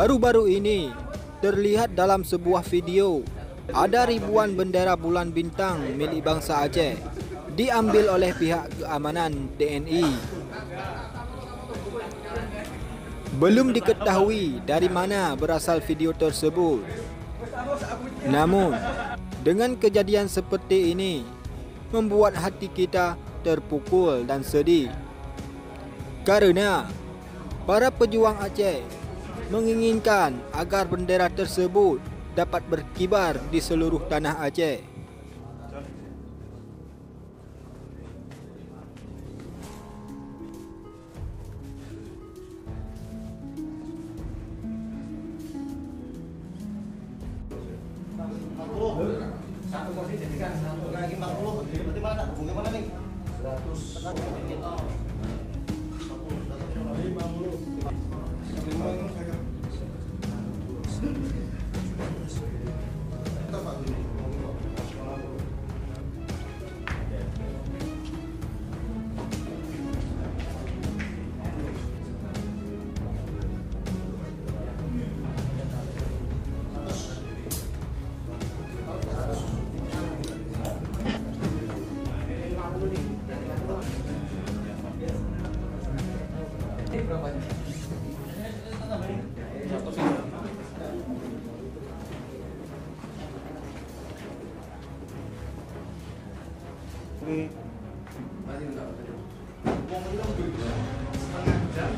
Baru-baru ini terlihat dalam sebuah video ada ribuan bendera bulan bintang milik bangsa Aceh diambil oleh pihak keamanan TNI. Belum diketahui dari mana berasal video tersebut. Namun, dengan kejadian seperti ini membuat hati kita terpukul dan sedih. Karena para pejuang Aceh menginginkan agar bendera tersebut dapat berkibar di seluruh tanah Aceh. Satu porsi jadikan satu lagi 40, berarti mana tak hubungnya mana nih? 100. Berapanya? Setengah jam